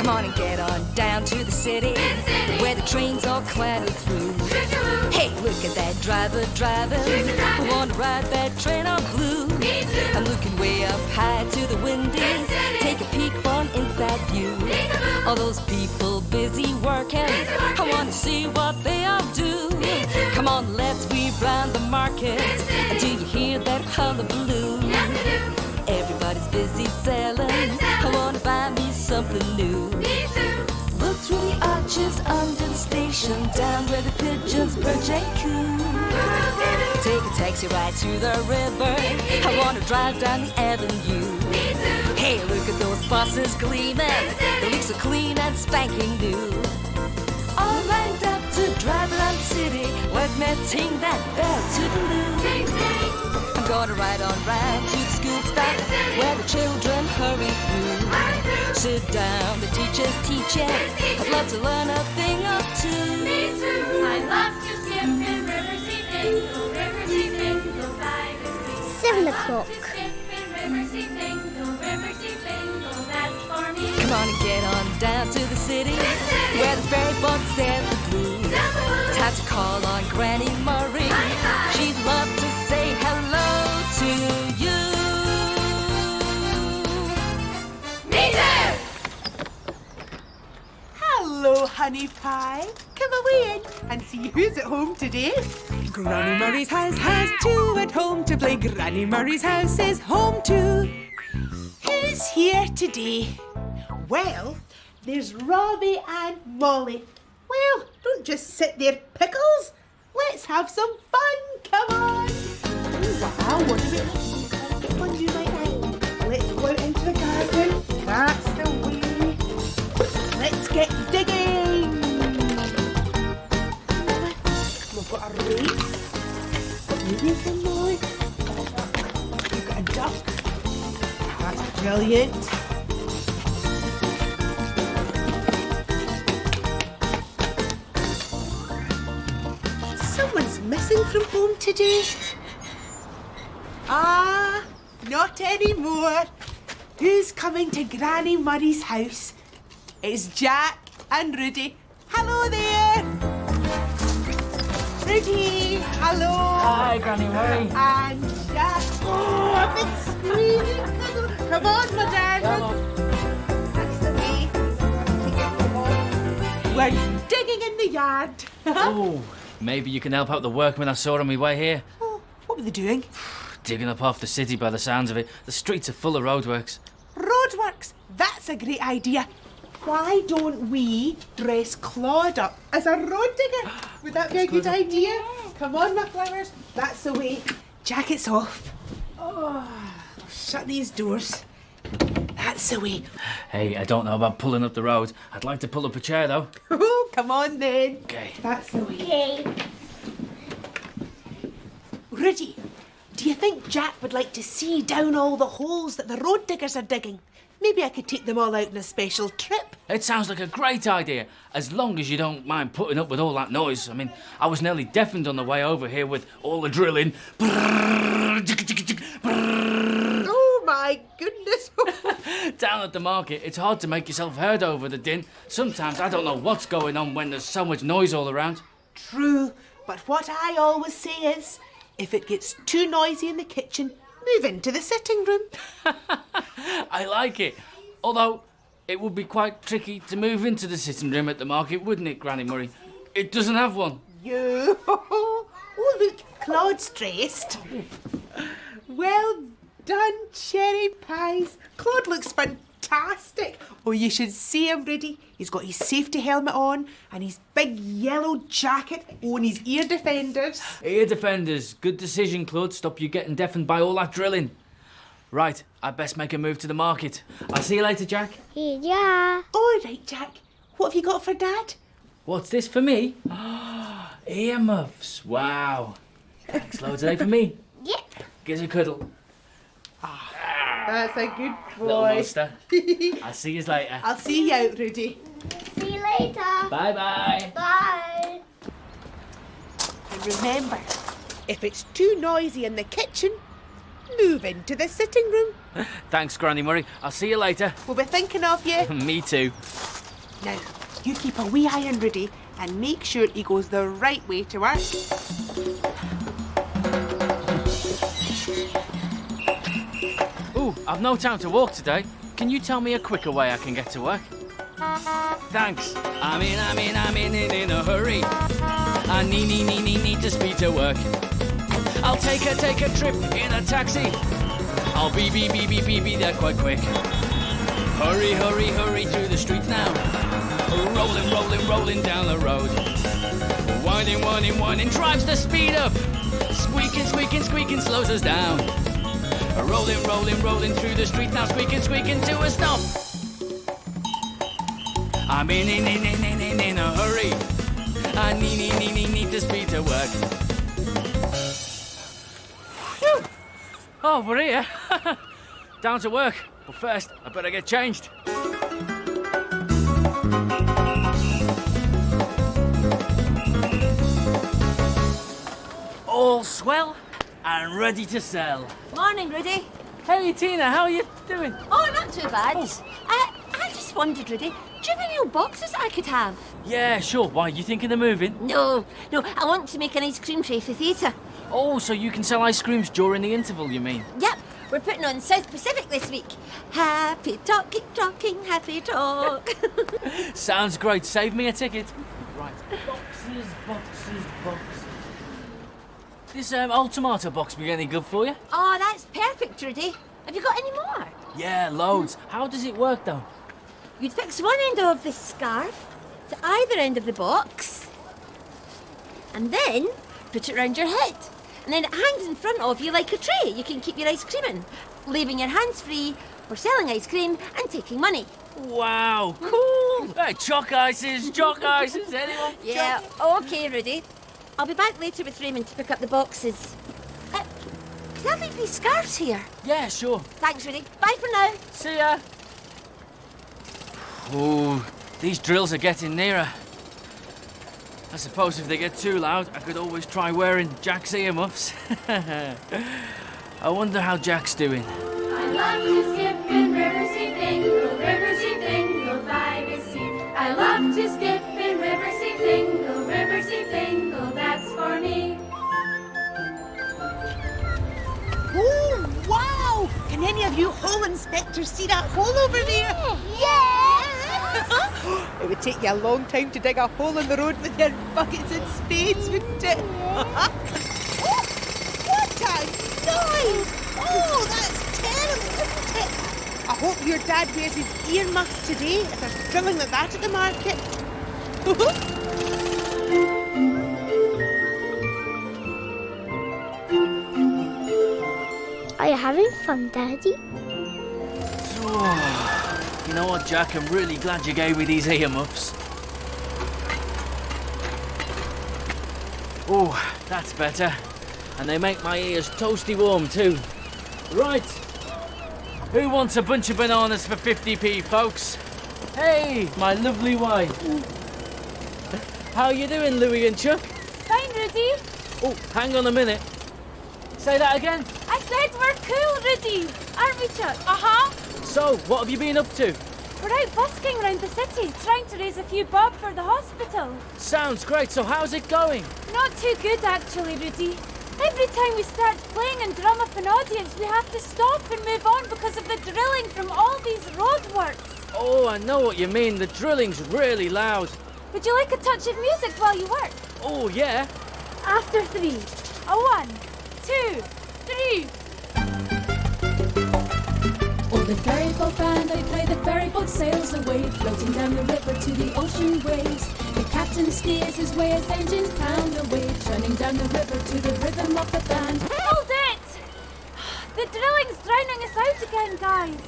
Come on and get on down to the city, where the trains all clatter through. Hey, look at that driver driving. I want to ride that train on blue. I'm looking way up high to the windy. Take a peek for an inside view. All those people busy working, I want to see what they all do. Come on, let's weave round the market. Do you hear that hullabaloo? Everybody's busy selling. I want to buy me something new. Look through the arches under the station, down where the pigeons perch and coo. Take a taxi ride to the river. I want to drive down the avenue. Hey, look at those buses gleaming. They look so clean and spanking new. All lined up to drive around the city. Let me ting that bell toodaloo. I'm gonna ride on right to the school stop, where the children hurry through. Sit down, the teacher's teaching. I'd love to learn a thing or two. Me too. I love to skip in Riverseafingal, Riverseafingal by the sea. 7 o'clock. Come on and get on down to the city, where the ferry boat stands the blue. Time to call on Granny Murray. She'd love to say hello to you. Me too! Hello, honey pie. Come away in and see who's at home today. Granny Murray's house has two at home to play. Granny Murray's house is home too. Who's here today? Well, there's Robbie and Molly. Well, don't just sit there, Pickles. Let's have some fun. Come on. Oh, wow, what do we have? Get one you might like. Let's go out into the garden. That's the way. Let's get digging. We've got a race. Maybe some more. We've got a duck. That's brilliant. Someone's missing from home today. Not anymore. Who's coming to Granny Murray's house? It's Jack and Rudy. Hello there. Rudy, hello. Hi, Granny Murray. And Jack. Oh, I've been screaming. Come on, my darling. That's the way. Come on. We're digging in the yard. Oh, maybe you can help out the workmen I saw on my way here. Oh, what were they doing? Digging up half the city by the sounds of it. The streets are full of roadworks. Roadworks, that's a great idea. Why don't we dress Claude up as a road digger? Would that be a good idea? Come on, my flowers. That's the way. Jackets off. Oh, shut these doors. That's the way. Hey, I don't know about pulling up the road. I'd like to pull up a chair, though. Oh, come on then. Okay. That's the way. Rudy, do you think Jack would like to see down all the holes that the road diggers are digging? Maybe I could take them all out on a special trip. It sounds like a great idea, as long as you don't mind putting up with all that noise. I mean, I was nearly deafened on the way over here with all the drilling. Oh my goodness. Down at the market, it's hard to make yourself heard over the din. Sometimes I don't know what's going on when there's so much noise all around. True, but what I always say is, if it gets too noisy in the kitchen, move into the sitting room. I like it. Although, it would be quite tricky to move into the sitting room at the market, wouldn't it, Granny Murray? It doesn't have one. You. Oh, look, Claude's dressed. Well done, cherry pies. Claude looks fantastic. Oh, you should see him, Rudy. He's got his safety helmet on and his big yellow jacket. Oh, and his ear defenders. Ear defenders. Good decision, Claude. Stop you getting deafened by all that drilling. Right, I'd best make a move to the market. I'll see you later, Jack. Yeah. All right, Jack. What have you got for Dad? What's this for me? Earmuffs. Wow. Thanks loads today for me. Yep. Gives a cuddle. That's a good Little boy. monster. I'll see you later. I'll see you out, Rudy. See you later. Bye-bye. Bye. And remember, if it's too noisy in the kitchen, move into the sitting room. Thanks, Granny Murray. I'll see you later. We'll be thinking of you. Me too. Now, you keep a wee iron ready and make sure he goes the right way to work. Ooh, I've no time to walk today. Can you tell me a quicker way I can get to work? Thanks. I'm in a hurry. I need to speed to work. I'll take a trip in a taxi. I'll be there quite quick. Hurry through the streets now. Rolling down the road. Whining, drives the speed up. Squeaking, slows us down. Rolling through the street now. Squeaking to a stop. I'm in a hurry. I need to speed to work. Whew. Oh, we're here. Down to work. But first, I better get changed. All swell and ready to sell. Morning, Rudy. Hey, Tina, how are you doing? Oh, not too bad. Oh. I just wondered, Rudy, do you have any old boxes I could have? Yeah, sure. Why, you thinking of moving? No, I want to make an ice cream tray for theatre. Oh, so you can sell ice creams during the interval, you mean? Yep, we're putting on South Pacific this week. Happy talk, keep talking, happy talk. Sounds great. Save me a ticket. Right. Boxes. This old tomato box be any good for you? Oh, that's perfect, Rudy. Have you got any more? Yeah, loads. How does it work, though? You'd fix one end of this scarf to either end of the box, and then put it round your head. And then it hangs in front of you like a tray. You can keep your ice cream in, leaving your hands free for selling ice cream and taking money. Wow, cool. Hey, chalk ices, anyone? Yeah, okay, Rudy. I'll be back later with Raymond to pick up the boxes. Can I leave these scarves here? Yeah, sure. Thanks, Rudy. Bye for now. See ya. Ooh, these drills are getting nearer. I suppose if they get too loud, I could always try wearing Jack's earmuffs. I wonder how Jack's doing. I love to skip in Riverseafingal by the sea. I love to skip in Riverseafingal, that's for me. Oh, wow! Can any of you hole inspectors see that hole over there? Yeah! It would take you a long time to dig a hole in the road with your buckets and spades, wouldn't it? Oh, what a noise! Oh, that's terrible, isn't it? I hope your dad wears his earmuffs today if there's drilling like that at the market. Are you having fun, Daddy? You know what, Jack? I'm really glad you gave me these earmuffs. Oh, that's better. And they make my ears toasty warm too. Right. Who wants a bunch of bananas for 50p, folks? Hey, my lovely wife. How you doing, Louie and Chuck? Fine, Rudy. Oh, hang on a minute. Say that again. I said we're cool, Rudy. Aren't we, Chuck? Uh-huh. So, what have you been up to? We're out busking around the city, trying to raise a few bob for the hospital. Sounds great. So how's it going? Not too good, actually, Rudy. Every time we start playing and drum up an audience, we have to stop and move on because of the drilling from all these roadworks. Oh, I know what you mean. The drilling's really loud. Would you like a touch of music while you work? Oh, yeah. After 3. A 1, 2, 3. Oh, the ferry boat band, they play the ferry boat sails away, floating down the river to the ocean waves. The captain steers his way as engines pound away, churning down the river to the rhythm of the band. Hold it! The drilling's drowning us out again, guys.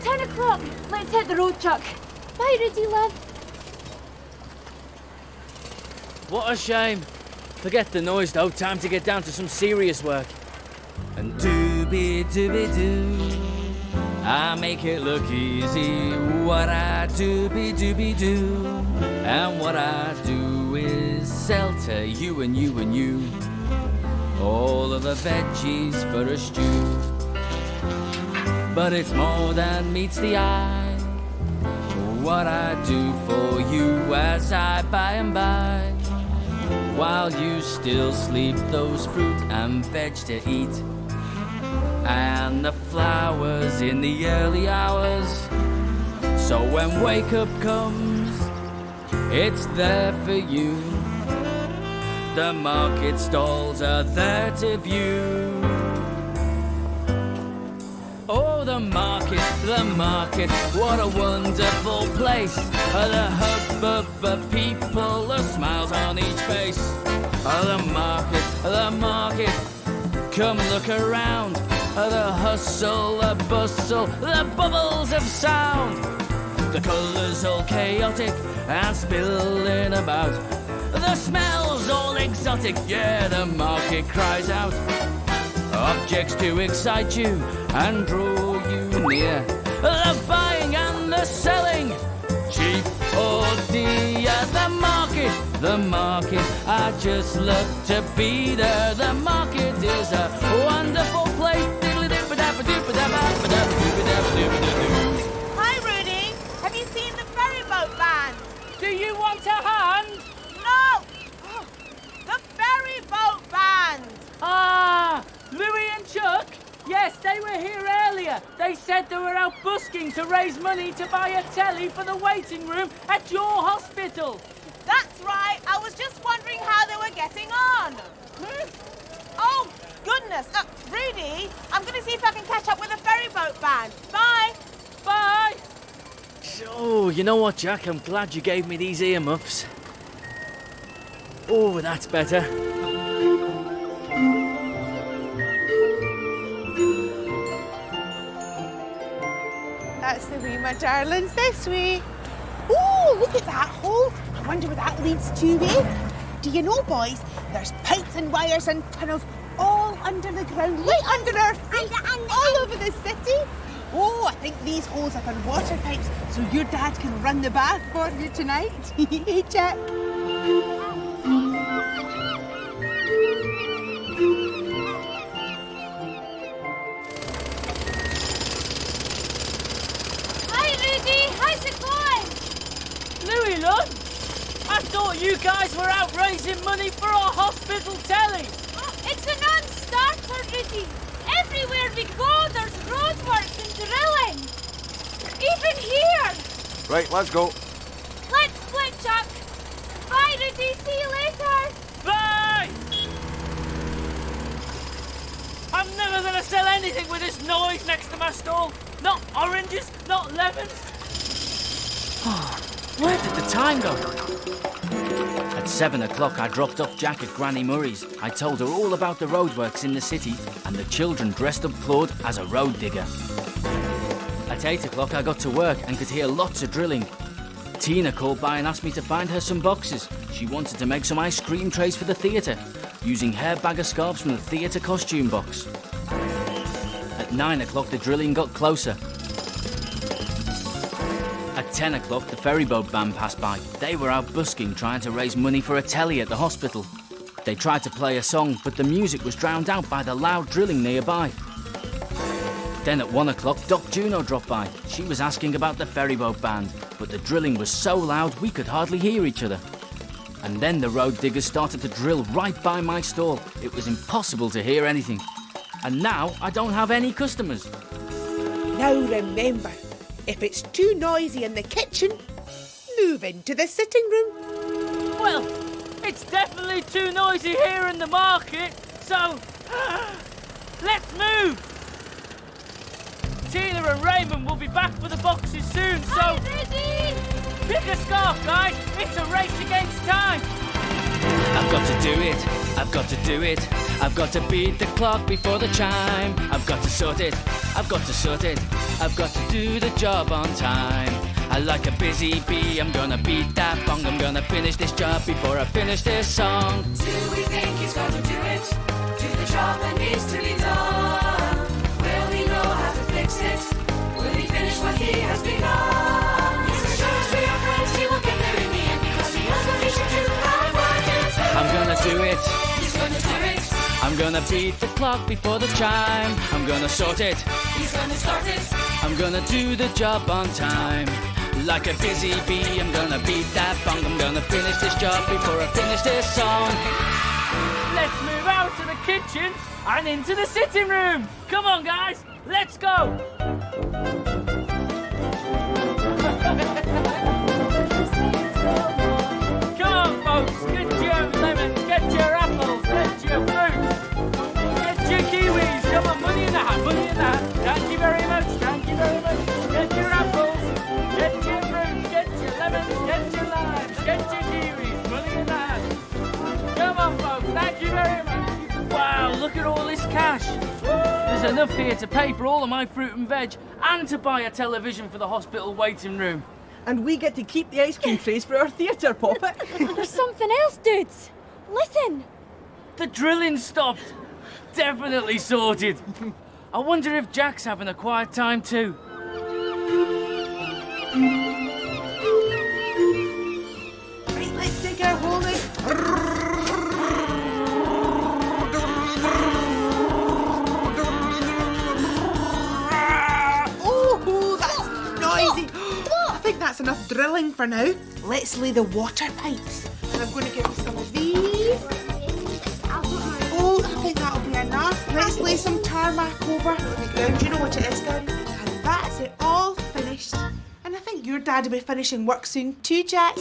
10 o'clock. Let's hit the road, Chuck. Bye, Rudy, love. What a shame. Forget the noise, though. Time to get down to some serious work. And doobie-doobie-doo, I make it look easy. What I doobie-doobie-doo, and what I do is sell to you and you and you all of the veggies for a stew. But it's more than meets the eye what I do for you as I by and by. While you still sleep, those fruit and veg to eat, and the flowers in the early hours. So when wake up comes, it's there for you. The market stalls are there to view. Oh, the market, what a wonderful place. The hubbub of people, the smiles on each face. The market, come look around. The hustle, the bustle, the bubbles of sound. The colours all chaotic and spilling about. The smells all exotic, yeah, the market cries out. Objects to excite you and draw you near. The buying and the selling, cheap or dear. The market, I just love to be there. The market is a wonderful place. Hi, Rudy. Have you seen the ferry boat band? Do you want a hand? No! The ferry boat band! Ah, Louis and Chuck? Yes, they were here earlier. They said they were out busking to raise money to buy a telly for the waiting room at your hospital. That's right. I was just wondering how they were getting on. Oh, goodness. Rudy, I'm going to see if I can catch up with the ferry boat band. Bye. Bye. Oh, you know what, Jack? I'm glad you gave me these earmuffs. Oh, that's better. That's the way, my darlings, this way. Oh, look at that hole. I wonder where that leads to, eh? Do you know, boys, there's pipes and wires and tunnels all under the ground, right under our feet, all over the city. Oh, I think these holes are for water pipes, so your dad can run the bath for you tonight. Hey, Jack. How's it going? Louis, look! I thought you guys were out raising money for our hospital telly. It's a non-starter, Rudy. Everywhere we go, there's roadworks and drilling. Even here. Right, let's go. Let's split, Chuck. Bye, Rudy. See you later. Bye! I'm never going to sell anything with this noise next to my stall. Not oranges, not lemons. Where did the time go? At 7 o'clock, I dropped off Jack at Granny Murray's. I told her all about the roadworks in the city, and the children dressed up Claude as a road digger. At 8 o'clock, I got to work and could hear lots of drilling. Tina called by and asked me to find her some boxes. She wanted to make some ice cream trays for the theatre, using hair bagger scarves from the theatre costume box. At 9 o'clock, the drilling got closer. At 10 o'clock, the ferryboat band passed by. They were out busking, trying to raise money for a telly at the hospital. They tried to play a song, but the music was drowned out by the loud drilling nearby. Then at 1 o'clock, Doc Juno dropped by. She was asking about the ferryboat band, but the drilling was so loud we could hardly hear each other. And then the road diggers started to drill right by my stall. It was impossible to hear anything. And now I don't have any customers. Now remember, if it's too noisy in the kitchen, move into the sitting room. Well, it's definitely too noisy here in the market, so let's move. Tina and Raymond will be back for the boxes soon, so Rudy! pick a scarf, guys. It's a race against time. I've got to do it. I've got to do it. I've got to beat the clock before the chime. I've got to sort it. I've got to sort it. I've got to do the job on time. I like a busy bee. I'm gonna beat that bong. I'm gonna finish this job before I finish this song. Do we think he's going to do it? Do the job that needs to be done? Will he know how to fix it? Will he finish what he has begun? Yes, as sure as we are friends, he will get there in the end because he knows what he should do and what is right. I'm gonna do it. He's going to do it. I'm gonna beat the clock before the chime. I'm gonna sort it. He's going to start it. I'm gonna do the job on time. Like a busy bee, I'm gonna beat that bong. I'm gonna finish this job before I finish this song. Let's move out to the kitchen and into the sitting room. Come on, guys, let's go. Come on, folks, get your lemons, get your apples, get your fruit, get your kiwis. Come on, money in the hat, money in the hat. Thank you very much, thank you very much. Get your apples, get your fruit, get your lemons, get your limes, get your kiwis, money in the hat. Come on, folks, thank you very much. Wow, look at all this cash. There's enough here to pay for all of my fruit and veg and to buy a television for the hospital waiting room. And we get to keep the ice cream trays for our theatre, Poppet. There's something else, dudes. Listen. The drilling stopped. Definitely sorted. I wonder if Jack's having a quiet time too. Right, let's dig our hole in. Oh, that's noisy. I think that's enough drilling for now. Let's lay the water pipes. And I'm going to give you some of these. Oh, I think that'll be enough. Let's lay some tarmac over the ground. Do you know what it is, Gary? And that's it all finished. And I think your dad will be finishing work soon too, Jack.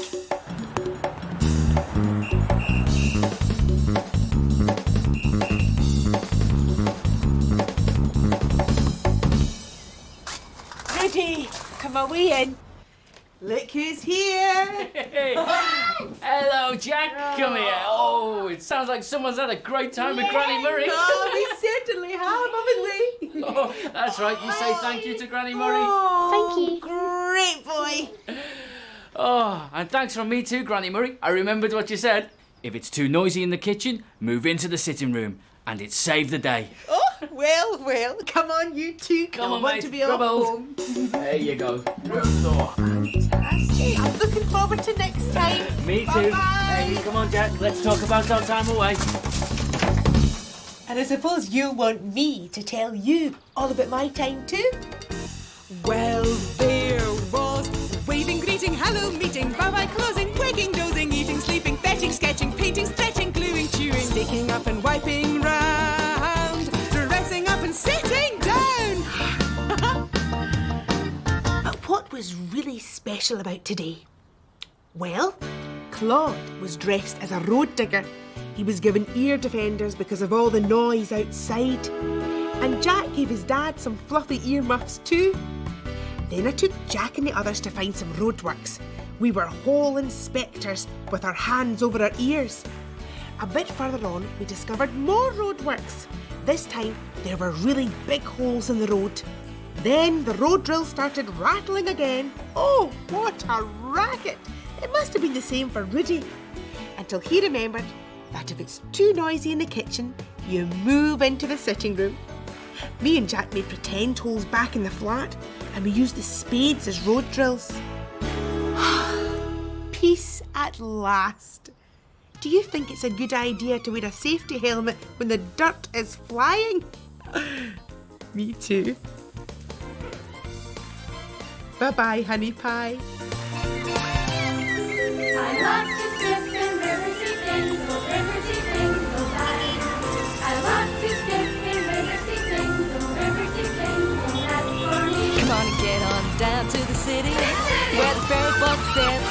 Rudy, come away in. Look who's here. Hello, Jack. Come here. Oh, it sounds like someone's had a great time with Granny Murray. Oh, we certainly have, haven't we? Oh, that's right. You say thank you to Granny Murray. Thank you. Great boy. Oh, and thanks from me too, Granny Murray. I remembered what you said. If it's too noisy in the kitchen, move into the sitting room. And it saved the day. Oh, well. Come on, you two. Come I on, want mate. to be Grub off hold. home. There you go. Fantastic. I'm looking forward to next time. Me too. Bye-bye. Hey, come on, Jack. Let's talk about our time away. And I suppose you'll want me to tell you all about my time too? Well, there was waving, greeting, hello, meeting, bye-bye, closing, waking, dozing, eating, sleeping, fetching, sketching, painting, stretching, gluing, chewing, sticking up and wiping round, dressing up and sitting down. But what was really special about today? Well, Claude was dressed as a road digger. He was given ear defenders because of all the noise outside. And Jack gave his dad some fluffy earmuffs too. Then I took Jack and the others to find some roadworks. We were hole inspectors with our hands over our ears. A bit further on, we discovered more roadworks. This time, there were really big holes in the road. Then the road drill started rattling again. Oh, what a racket! It must have been the same for Rudy. Until he remembered that if it's too noisy in the kitchen, you move into the sitting room. Me and Jack made pretend holes back in the flat, and we used the spades as road drills. Peace at last. Do you think it's a good idea to wear a safety helmet when the dirt is flying? Me too. Bye-bye, honey pie. I love to skip in Riverseafingal, Riverseafingal Valley. I love to skip in Riverseafingal, Riverseafingal, that's for me. Come on and get on down to the city where the ferry boats dance